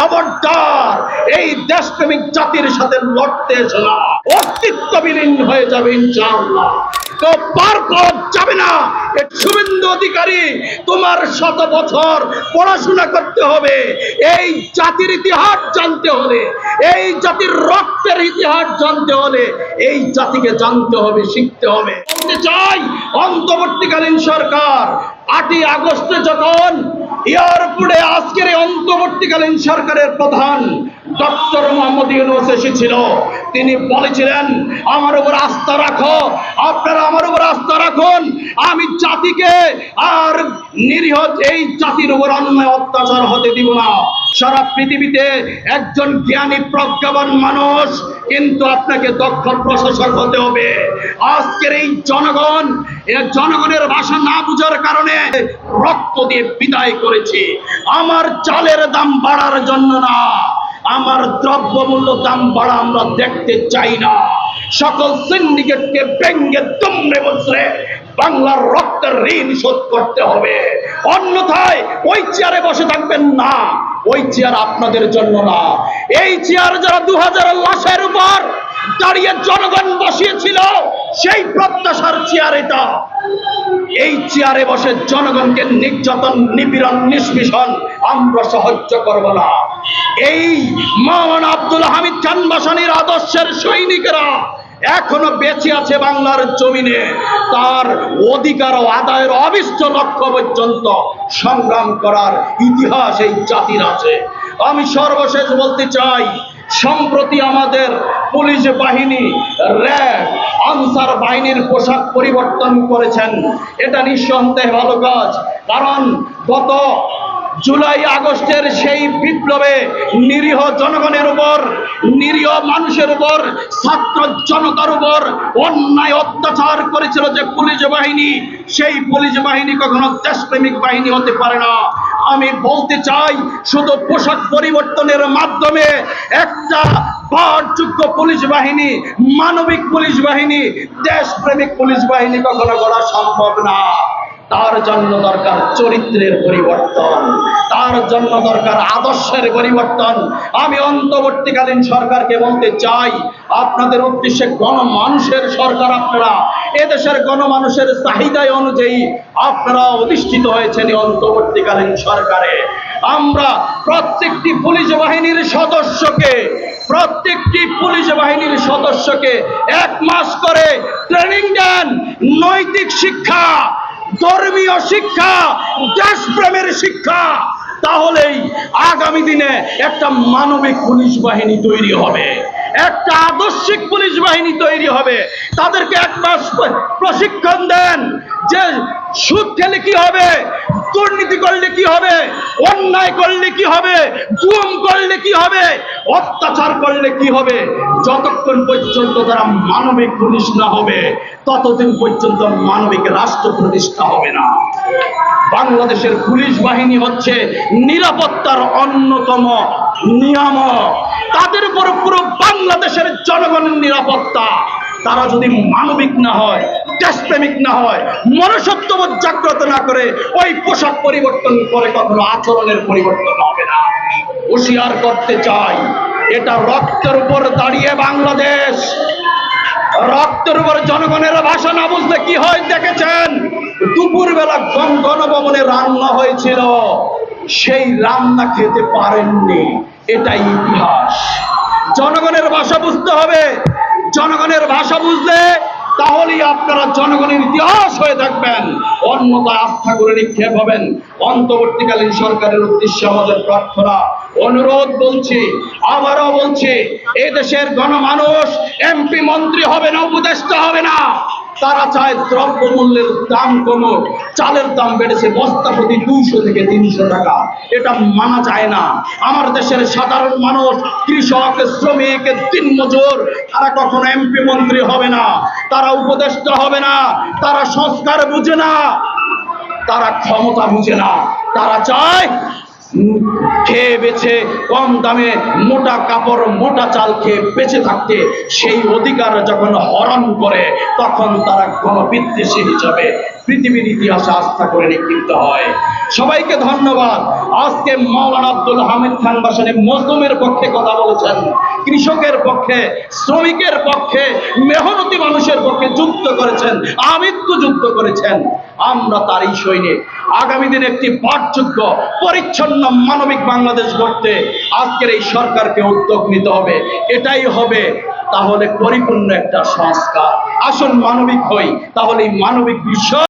খবরদার এই দেশপ্রেমিক জাতির সাথে লড়তে এসো না, অস্তিত্ব বিলীন হয়ে যাবে ইনশাআল্লাহ। তো পার করা যাবে না। শুভেন্দু অধিকারী, তোমার 100 বছর পড়াশোনা করতে হবে, এই জাতির ইতিহাস জানতে হলে, এই জাতির রক্তের ইতিহাস জানতে হলে এই জাতিকে জানতে হবে, শিখতে হবে। বলতে চাই, অন্তর্বর্তীকালীন সরকার 8ই আগস্টে যখন এয়ারপোর্টে আজকের এই অন্তর্বর্তীকালীন সরকারের প্রধান ডক্টর মোহাম্মদ ইউনূস এসেছিল, তিনি বলেছিলেন আমার উপর আস্থা রাখো, আপনারা আমার উপর আস্থা রাখুন, আমি জাতিকে আর নিরীহ এই জাতির উপর অন্যায় অত্যাচার হতে দিব না। সারা পৃথিবীতে একজন জ্ঞানী প্রজ্ঞাবান মানুষ, কিন্তু আপনাকে দক্ষ প্রশাসক হতে হবে। আজকের এই জনগণ জনগণের ভাষা না বুঝার কারণে রক্ত দিয়ে বিদায় করেছে। আমার চালের দাম বাড়ার জন্য না, আমার দ্রব্যমূল্য দাম বাড়া আমরা দেখতে চাই না। সকল সিন্ডিকেটকে ভেঙে দুমড়ে মুচড়ে বাংলার রক্তের ঋণ শোধ করতে হবে, অন্যথায় ওই চেয়ারে বসে থাকবেন না। ওই চেয়ার আপনাদের জন্য না। এই চেয়ার যারা 2000 লাশের উপর দাঁড়িয়ে জনগণ বসিয়েছিল, সেই প্রত্যাশার চেয়ার এটা। এই চেয়ারে বসে জনগণকে নির্যাতন, নিপীড়ন, নিষ্পেষণ আমরা সহ্য করব না। এই মাওলানা আব্দুল হামিদ খান ভাসানীর আদর্শের সৈনিকেরা এখনো বেঁচে আছে বাংলার জমিনে, তার অধিকার ও আদায়ের অবিষ্ট লক্ষ্য পর্যন্ত সংগ্রাম করার ইতিহাস এই জাতির আছে। আমি সর্বশেষ বলতে চাই, সম্প্রতি আমাদের পুলিশ বাহিনী, র্যাব, আনসার বাহিনীর পোশাক পরিবর্তন করেছেন। এটা নিঃসন্দেহে ভালো কাজ, কারণ গত জুলাই আগস্টের সেই বিপ্লবে নিরীহ জনগণের উপর, নিরীহ মানুষের উপর, ছাত্র জনতার উপর অন্যায় অত্যাচার করেছিল যে পুলিশ বাহিনী, সেই পুলিশ বাহিনী কখনো দেশপ্রেমিক বাহিনী হতে পারে না। আমি বলতে চাই, শুধু পোশাক পরিবর্তনের মাধ্যমে একটা পাঠযোগ্য পুলিশ বাহিনী, মানবিক পুলিশ বাহিনী, দেশপ্রেমিক পুলিশ বাহিনী কখনো গড়া সম্ভব না। তার জন্য দরকার চরিত্রের পরিবর্তন, তার জন্য দরকার আদর্শের পরিবর্তন। আমি অন্তর্বর্তীকালীন সরকারকে বলতে চাই, আপনাদের উদ্দেশ্যে গণমানুষের সরকার আপনারা, এদেশের গণমানুষের চাহিদায় অনুযায়ী আপনারা অধিষ্ঠিত হয়েছেন অন্তর্বর্তীকালীন সরকারে। আমরা প্রত্যেকটি পুলিশ বাহিনীর সদস্যকে, প্রত্যেকটি পুলিশ বাহিনীর সদস্যকে 1 মাস করে ট্রেনিং দেন, নৈতিক শিক্ষা, ধর্মীয় শিক্ষা, দেশপ্রেমের শিক্ষা। তাহলেই আগামী দিনে একটা মানবিক পুলিশ বাহিনী তৈরি হবে, একটা আদর্শিক পুলিশ বাহিনী তৈরি হবে। তাদেরকে 1 মাস প্রশিক্ষণ দেন যে সুদ খেলে কি হবে, দুর্নীতি করলে কি হবে, অন্যায় করলে কি হবে, জুলুম করলে কি হবে, অত্যাচার করলে কি হবে। যতক্ষণ পর্যন্ত তারা মানবিক পুলিশ না হবে, ততদিন পর্যন্ত মানবিক রাষ্ট্র প্রতিষ্ঠা হবে না। বাংলাদেশের পুলিশ বাহিনী হচ্ছে নিরাপত্তার অন্যতম নিয়ামক, তাদের উপর পুরো বাংলাদেশের জনগণের নিরাপত্তা। তারা যদি মানবিক না হয়, দেশপ্রেমিক না হয়, মনুষ্যত্ববোধ জাগ্রত না করে, ওই পোশাক পরিবর্তন করে কখনো আচরণের পরিবর্তন হবে না। হুঁশিয়ার করতে চাই, এটা রক্তের উপর দাঁড়িয়ে বাংলাদেশ, রক্তের উপর জনগণের ভাষা না বুঝলে কি হয় দেখেছেন। দুপুরবেলা গণভবনে রান্না হয়েছিল, সেই রান্না খেতে পারেননি, এটাই ইতিহাস। জনগণের ভাষা বুঝতে হবে, জনগণের ভাষা বুঝলে তাহলেই আপনারা জনগণের ইতিহাস হয়ে থাকবেন, অন্যথায় আস্থা করে নিক্ষেপ হবেন। অন্তর্বর্তীকালীন সরকারের উদ্দেশ্যে আমাদের প্রার্থনা, অনুরোধ বলছি, আবারও বলছি, এই দেশের গণমানুষ এমপি মন্ত্রী হবে না, উপদেষ্টা হবে না। তারা চায় দ্রব্যমূল্যের দাম কমুক। চালের দাম বেড়েছে বস্তা প্রতি 200 থেকে 300 টাকা, এটা মানা যায় না। আমার দেশের সাধারণ মানুষ, কৃষক, শ্রমিক, দিনমজুর, তারা কখনো এমপি মন্ত্রী হবে না, তারা উপদেষ্টা হবে না, তারা সংস্কার বুঝে না, তারা ক্ষমতা বুঝে না। তারা চায় খেয়ে বেছে কম দামে মোটা কাপড় মোটা চাল খেয়ে বেঁচে থাকতে, সেই অধিকার যখন হরণ করে তখন তারা গণবিদ্বেষী হিসাবে পৃথিবীর ইতিহাসে আস্থা করে নিক্ষিপ্ত হয়। সবাইকে ধন্যবাদ। আজকে মাওলানা আব্দুল হামিদ খান ভাসানী মজলুমের পক্ষে কথা বলেছেন, কৃষকের পক্ষে, শ্রমিকের পক্ষে, মেহনতি মানুষের পক্ষে যুদ্ধ করেছেন, আমৃত্যু যুদ্ধ করেছেন। আমরা তারই সৈনিক। আগামী দিনে একটি পাঠযোগ্য পরিচ্ছন্ন মানবিক বাংলাদেশ গড়তে আজকের এই সরকারকে উদ্যোগ নিতে হবে। এটাই হবে তাহলে পরিপূর্ণ একটা সংস্কার। আসুন মানবিক হই, তাহলে এই মানবিক বিষয়